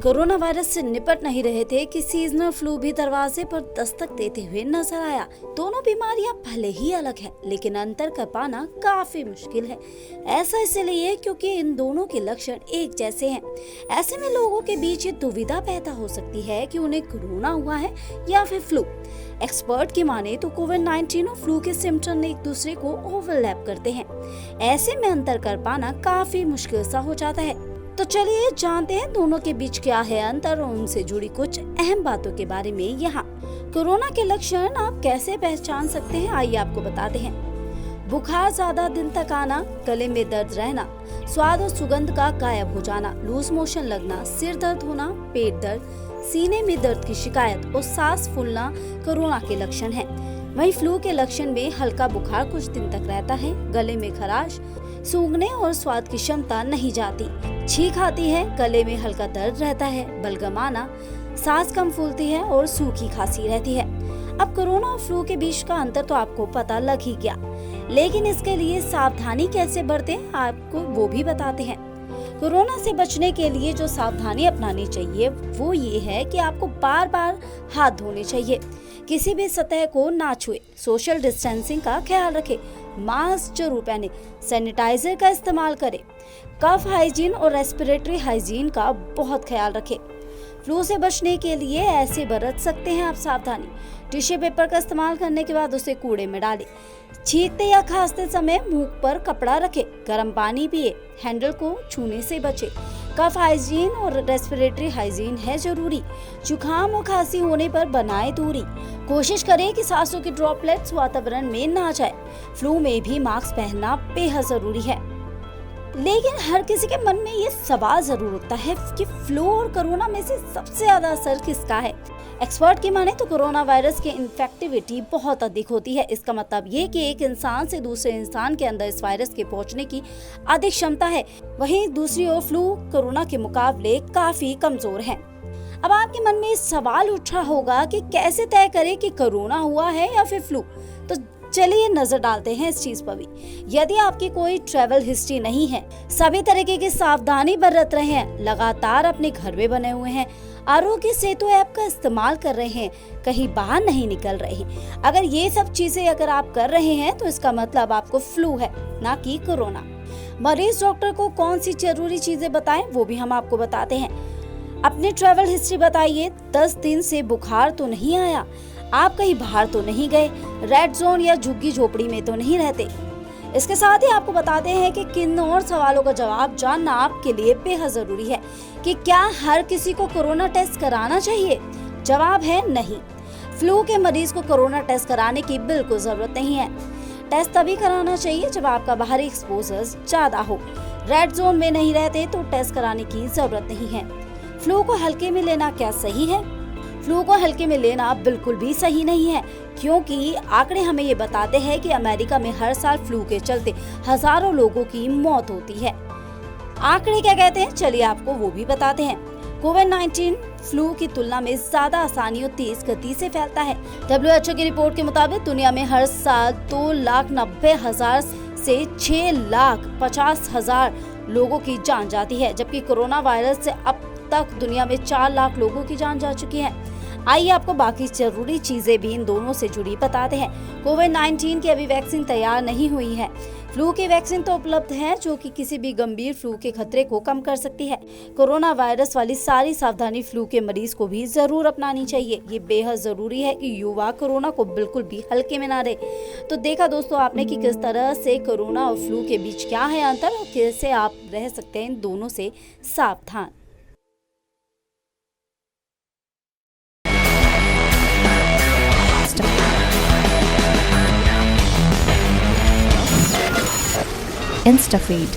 Corona virus से निपट नहीं रहे थे कि सीजनल फ्लू भी दरवाजे पर दस्तक देते हुए नजर आया। दोनों बीमारियां भले ही अलग हैं, लेकिन अंतर कर पाना काफी मुश्किल है। ऐसा इसलिए क्योंकि इन दोनों के लक्षण एक जैसे हैं। ऐसे में लोगों के बीच ये दुविधा पैदा हो सकती है कि उन्हें कोरोना हुआ है या फिर फ्लू। एक्सपर्ट की माने तो कोविड-19 और फ्लू के सिम्टम एक दूसरे को ओवरलैप करते हैं। ऐसे में अंतर कर पाना काफी मुश्किल सा हो जाता है। तो चलिए जानते हैं दोनों के बीच क्या है अंतर और उनसे जुड़ी कुछ अहम बातों के बारे में। यहाँ कोरोना के लक्षण आप कैसे पहचान सकते हैं, आइए आपको बताते हैं। बुखार ज्यादा दिन तक आना, गले में दर्द रहना, स्वाद और सुगंध का गायब हो जाना, लूज मोशन लगना, सिर दर्द होना, पेट दर्द, सीने में दर्द की शिकायत और सांस फूलना कोरोना के लक्षण हैं। वहीं फ्लू के लक्षण में हल्का बुखार कुछ दिन तक रहता है, गले में खराश, सूंघने और स्वाद की क्षमता नहीं जाती, छींक आती है, गले में हल्का दर्द रहता है, बलगम आना, सांस कम फूलती है और सूखी खांसी रहती है। अब कोरोना और फ्लू के बीच का अंतर तो आपको पता लग ही गया, लेकिन इसके लिए सावधानी कैसे बरतें आपको वो भी बताते हैं। कोरोना से बचने के लिए जो सावधानी अपनानी चाहिए वो ये है कि आपको बार बार हाथ धोने चाहिए, किसी भी सतह को ना छुए, सोशल डिस्टेंसिंग का ख्याल रखें, मास्क जरूर पहने, सैनिटाइजर का इस्तेमाल करें, कफ हाइजीन और रेस्पिरेटरी हाइजीन का बहुत ख्याल रखें। फ्लू से बचने के लिए ऐसे बरत सकते हैं आप सावधानी। टिश्यू पेपर का इस्तेमाल करने के बाद उसे कूड़े में डालें। छींकते या खांसते समय मुंह पर कपड़ा रखें, गर्म पानी पिए, हैंडल को छूने से बचें। कफ हाइजीन और रेस्पिरेटरी हाइजीन है जरूरी। जुकाम और खांसी होने पर बनाए दूरी। कोशिश करें कि सांसों की ड्रॉपलेट्स वातावरण में ना जाए। फ्लू में भी मास्क पहनना बेहद जरूरी है। लेकिन हर किसी के मन में ये सवाल जरूर उठता है कि फ्लू और कोरोना में से सबसे ज्यादा असर किसका है। एक्सपर्ट की माने तो कोरोना वायरस की इन्फेक्टिविटी बहुत अधिक होती है। इसका मतलब ये कि एक इंसान से दूसरे इंसान के अंदर इस वायरस के पहुंचने की अधिक क्षमता है। वहीं दूसरी ओर फ्लू कोरोना के मुकाबले काफी कमजोर है। अब आपके मन में सवाल उठा होगा कि कैसे तय करें कि कोरोना हुआ है या फिर फ्लू। तो चलिए नजर डालते हैं इस चीज पर भी। यदि आपकी कोई ट्रैवल हिस्ट्री नहीं है, सभी तरीके की सावधानी बरत रहे हैं, लगातार अपने घर में बने हुए हैं, आरोग्य सेतु ऐप का इस्तेमाल कर रहे हैं, कहीं बाहर नहीं निकल रहे हैं, अगर ये सब चीजें अगर आप कर रहे हैं तो इसका मतलब आपको फ्लू है, ना कि कोरोना। मरीज डॉक्टर को कौन सी जरूरी चीजें बताएं वो भी हम आपको बताते हैं। अपनी ट्रैवल हिस्ट्री बताइए। 10 दिन से बुखार तो नहीं आया, आप कहीं बाहर तो नहीं गए, रेड जोन या झुग्गी झोपड़ी में तो नहीं रहते। इसके साथ ही आपको बताते हैं कि किन और सवालों का जवाब जानना आपके लिए बेहद जरूरी है कि क्या हर किसी को कोरोना टेस्ट कराना चाहिए। जवाब है नहीं। फ्लू के मरीज को कोरोना टेस्ट कराने की बिल्कुल जरूरत नहीं है। टेस्ट तभी कराना चाहिए जब आपका बाहरी एक्सपोजर ज्यादा हो, रेड जोन में नहीं रहते तो टेस्ट कराने की जरूरत नहीं है। फ्लू को हल्के में लेना क्या सही है? फ्लू को हल्के में लेना बिल्कुल भी सही नहीं है, क्योंकि आंकड़े हमें ये बताते हैं कि अमेरिका में हर साल फ्लू के चलते हजारों लोगों की मौत होती है। आंकड़े क्या कहते हैं, चलिए आपको वो भी बताते हैं। कोविड-19 फ्लू की तुलना में ज्यादा आसानी और तेज गति से फैलता है। WHO की रिपोर्ट के मुताबिक दुनिया में हर साल 2,90,000 से 6,50,000 लोगों की जान जाती है, जबकि कोरोना वायरस से अब तक दुनिया में 4 लाख लोगों की जान जा चुकी है। आइए आपको बाकी जरूरी चीजें भी इन दोनों से जुड़ी बताते हैं। कोविड-19 की अभी वैक्सीन तैयार नहीं हुई है। फ्लू की वैक्सीन तो उपलब्ध है जो कि किसी भी गंभीर फ्लू के खतरे को कम कर सकती है। कोरोना वायरस वाली सारी सावधानी फ्लू के मरीज को भी जरूर अपनानी चाहिए। ये बेहद जरूरी है कि युवा कोरोना को बिल्कुल भी हल्के में ना ले। तो देखा दोस्तों आपने कि किस तरह से कोरोना और फ्लू के बीच क्या है अंतर और कैसे आप रह सकते हैं इन दोनों से सावधान। InstaFeed.